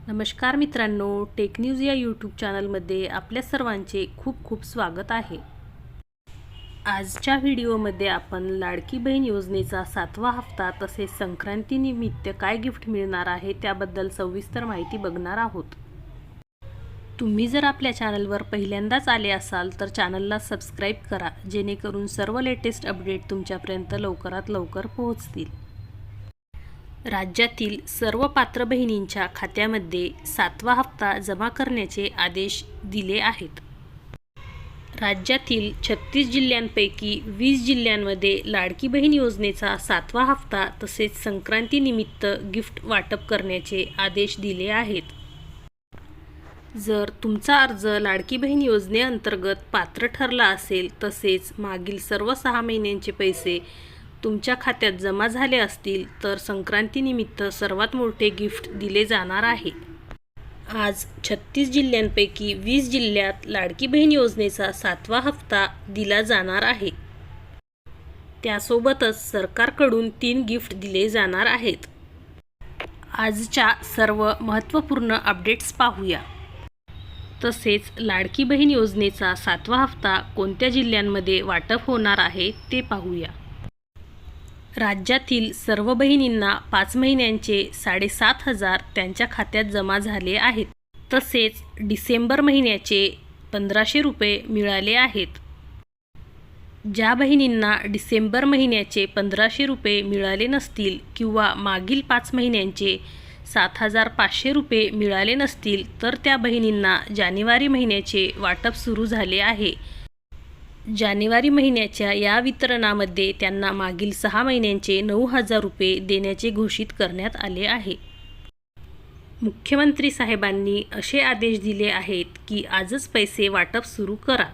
नमस्कार मित्रांनो, tech news या यूट्यूब चॅनलमध्ये आपल्या सर्वांचे खूप खूप स्वागत आहे। आजच्या व्हिडिओमध्ये आपण लाडकी बहीण योजनेचा 7वा हप्ता तसेच संक्रांतीनिमित्त काय गिफ्ट मिळणार आहे त्याबद्दल सविस्तर माहिती बघणार आहोत। तुम्ही जर आपल्या चॅनलवर पहिल्यांदाच आले असाल तर चॅनलला सबस्क्राइब करा, जेणेकरून सर्व लेटेस्ट अपडेट तुमच्यापर्यंत लवकरात लवकर पोहोचतील। राज्यातील सर्व पात्र बहिणींच्या खात्यामध्ये 7वा हप्ता जमा करण्याचे आदेश दिले आहेत। राज्यातील 36 जिल्ह्यांपैकी 20 जिल्ह्यांमध्ये लाडकी बहीण योजनेचा 7वा हप्ता तसेच संक्रांतीनिमित्त गिफ्ट वाटप करण्याचे आदेश दिले आहेत। जर तुमचा अर्ज लाडकी बहीण योजनेअंतर्गत पात्र ठरला असेल तसेच मागील सर्व 6 महिन्यांचे पैसे तुमच्या खात्यात जमा झाले असतील तर संक्रांतीनिमित्त सर्वात मोठे गिफ्ट दिले जाणार आहे। आज 36 जिल्ह्यांपैकी 20 जिल्ह्यात लाडकी बहीण योजनेचा 7वा हप्ता दिला जाणार आहे। त्यासोबतच सरकारकडून 3 गिफ्ट दिले जाणार आहेत। आजच्या सर्व महत्त्वपूर्ण अपडेट्स पाहूया। तसेच लाडकी बहीण योजनेचा 7वा हप्ता कोणत्या जिल्ह्यांमध्ये वाटप होणार आहे ते पाहूया। राज्यातील सर्व बहिणींना 5 महिन्यांचे 7,500 त्यांच्या खात्यात जमा झाले आहेत। तसेच डिसेंबर महिन्याचे 1,500 रुपये मिळाले आहेत। ज्या बहिणींना डिसेंबर महिन्याचे 1,500 रुपये मिळाले नसतील किंवा मागील 5 महिन्यांचे 7,500 रुपये मिळाले नसतील तर त्या बहिणींना जानेवारी महिन्याचे वाटप सुरू झाले आहे। जानेवारी महिन्याच्या या वितरणामध्ये त्यांना मागील 6 महिन्यांचे 9,000 रुपये देण्याचे घोषित करण्यात आले आहे। मुख्यमंत्री साहेबांनी असे आदेश दिले आहेत की आजच पैसे वाटप सुरू करा।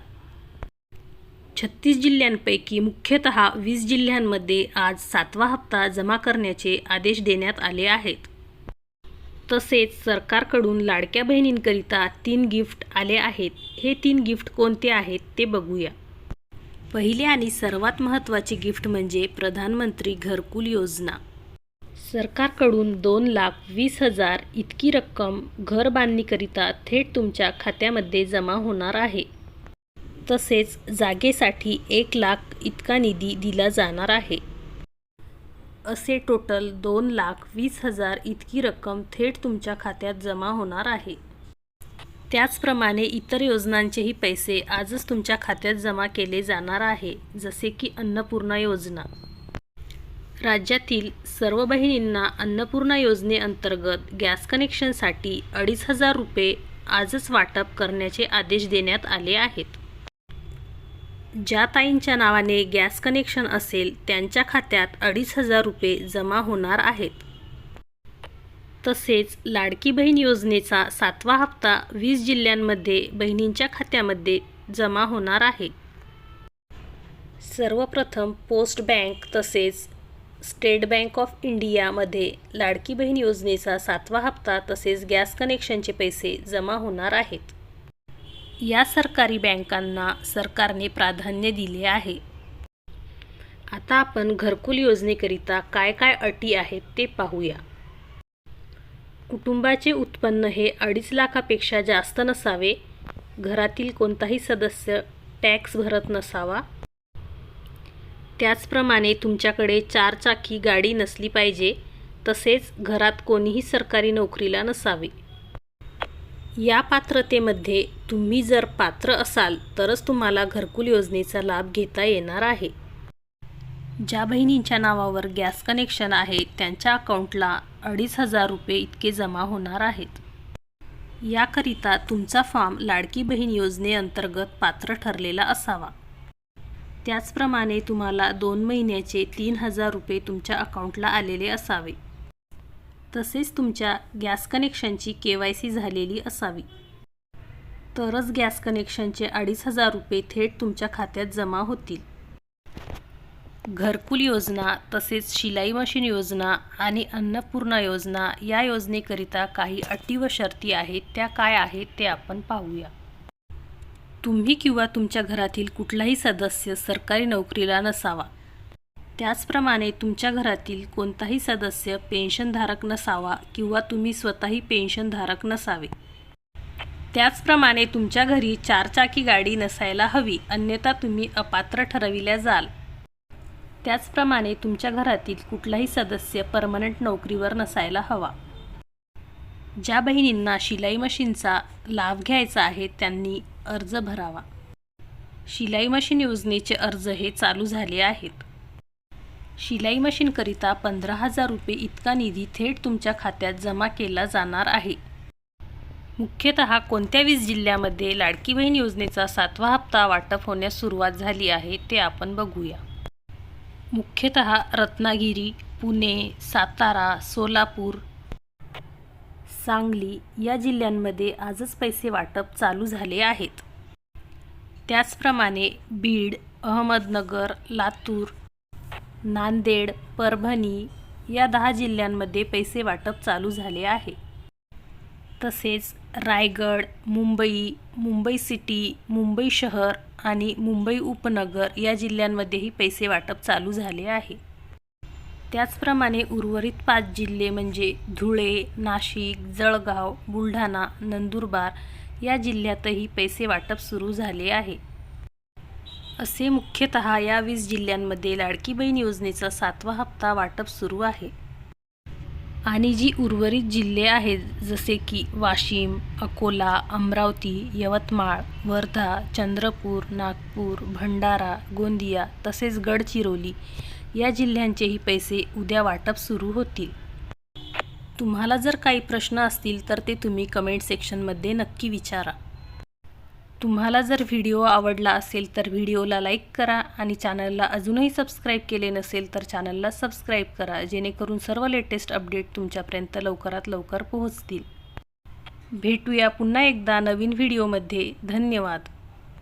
36 जिल्ह्यांपैकी मुख्यतः 20 जिल्ह्यांमध्ये आज 7वा हप्ता जमा करण्याचे आदेश देण्यात आले आहेत। तसेच सरकारकडून लाडक्या बहिणींकरिता 3 गिफ्ट आले आहेत। हे 3 गिफ्ट कोणते आहेत ते बघूया। पहिले आणि सर्वात महत्त्वाचे गिफ्ट म्हणजे प्रधानमंत्री घरकुल योजना। सरकारकडून 2,20,000 इतकी रक्कम घर बांधणीकरिता थेट तुमच्या खात्यामध्ये जमा होणार आहे। तसेच जागेसाठी 1,00,000 इतका निधी दिला जाणार आहे। असे टोटल 2,20,000 इतकी रक्कम थेट तुमच्या खात्यात जमा होणार आहे। त्याचप्रमाणे इतर योजनांचेही पैसे आजच तुमच्या खात्यात जमा केले जाणार आहे, जसे की अन्नपूर्णा योजना। राज्यातील सर्व बहिणींना अन्नपूर्णा योजनेअंतर्गत गॅस कनेक्शनसाठी 2,500 रुपये आजच वाटप करण्याचे आदेश देण्यात आले आहेत। ज्या ताईंच्या नावाने गॅस कनेक्शन असेल त्यांच्या खात्यात 2,500 रुपये जमा होणार आहेत। तसेच लाडकी बहीण योजनेचा 7वा हप्ता 20 जिल्ह्यांमध्ये बहिणींच्या खात्यामध्ये जमा होणार आहे। सर्वप्रथम पोस्ट बँक तसेच स्टेट बँक ऑफ इंडियामध्ये लाडकी बहीण योजनेचा 7वा हप्ता तसेच गॅस कनेक्शनचे पैसे जमा होणार आहेत। या सरकारी बँकांना सरकारने प्राधान्य दिले आहे। आता आपण घरकुल योजनेकरिता काय काय अटी आहेत ते पाहूया। कुटुंबाचे उत्पन्न हे 2.5 लाखापेक्षा जास्त नसावे। घरातील कोणताही सदस्य टॅक्स भरत नसावा। त्याचप्रमाणे तुमच्याकडे 4 चाकी गाडी नसली पाहिजे। तसेच घरात कोणीही सरकारी नोकरीला नसावे। या पात्रतेमध्ये तुम्ही जर पात्र असाल तरच तुम्हाला घरकुल योजनेचा लाभ घेता येणार आहे। ज्या बहिणींच्या नावावर गॅस कनेक्शन आहे त्यांच्या अकाउंटला 2,500 रुपये इतके जमा होणार आहेत। याकरिता तुमचा फॉर्म लाडकी बहीण योजनेअंतर्गत पात्र ठरलेला असावा। त्याचप्रमाणे तुम्हाला 2 महिन्याचे 3,000 रुपये तुमच्या अकाउंटला आलेले असावे। तसेच तुमच्या गॅस कनेक्शनची KYC झालेली असावी, तरच गॅस कनेक्शनचे 2,500 रुपये थेट तुमच्या खात्यात जमा होतील। घरकुल योजना तसेच शिलाई मशीन योजना आणि अन्नपूर्णा योजना या योजनेकरिता काही अटी व शर्ती आहेत, त्या काय आहेत ते आपण पाहूया। तुम्ही किंवा तुमच्या घरातील कुठलाही सदस्य सरकारी नोकरीला नसावा। त्याचप्रमाणे तुमच्या घरातील कोणताही सदस्य पेन्शनधारक नसावा किंवा तुम्ही स्वतःही पेन्शनधारक नसावे. त्याचप्रमाणे तुमच्या घरी 4 चाकी गाडी नसायला हवी, अन्यथा तुम्ही अपात्र ठरविल्या जाल. त्याचप्रमाणे तुमच्या घरातील कुठलाही सदस्य परमनंट नोकरीवर नसायला हवा. ज्या बहिणींना शिलाई मशीनचा लाभ घ्यायचा आहे त्यांनी अर्ज भरावा. शिलाई मशीन योजनेचे अर्ज हे चालू झाले आहेत. शिलाई मशीनकरिता 15,000 रुपये इतका निधी थेट तुमच्या खात्यात जमा केला जाणार आहे. मुख्यतः कोणत्या 20 जिल्ह्यामध्ये लाडकी बहीण योजनेचा 7वा हप्ता वाटप होण्यास सुरुवात झाली आहे ते आपण बघूया. मुख्यतः रत्नागिरी, पुणे, सातारा, सोलापूर, सांगली या जिल्ह्यांमध्ये आजच पैसे वाटप चालू झाले आहेत. त्याचप्रमाणे बीड, अहमदनगर, लातूर, नांदेड, परभणी या 10 जिल्ह्यांमध्ये पैसे वाटप चालू झाले आहे. तसेच रायगड, मुंबई, मुंबई सिटी, मुंबई शहर आणि मुंबई उपनगर या जिल्ह्यांमध्येही पैसे वाटप चालू झाले आहे. त्याचप्रमाणे उर्वरित 5 जिल्हे म्हणजे धुळे, नाशिक, जळगाव, बुलढाणा, नंदुरबार या जिल्ह्यातही पैसे वाटप सुरू झाले आहे. असे मुख्यतः या 20 जिल्ह्यांमध्ये लाडकी बहीण योजनेचा 7वा हप्ता वाटप सुरू आहे. आणि जी उर्वरित जिल्हे आहेत जसे की वाशिम, अकोला, अमरावती, यवतमाळ, वर्धा, चंद्रपूर, नागपूर, भंडारा, गोंदिया तसेच गडचिरोली या जिल्ह्यांचेही पैसे उद्या वाटप सुरू होतील. तुम्हाला जर काही प्रश्न असतील तर ते तुम्ही कमेंट सेक्शनमध्ये नक्की विचारा. तुम्हाला जर व्हिडिओ आवडला असेल तर व्हिडिओला लाईक करा आणि चॅनलला अजूनही सबस्क्राईब केले नसेल तर चॅनलला सबस्क्राईब करा, जेणेकरून सर्व लेटेस्ट अपडेट तुमच्यापर्यंत लवकरात लवकर पोहोचतील. भेटूया पुन्हा एकदा नवीन व्हिडिओमध्ये. धन्यवाद.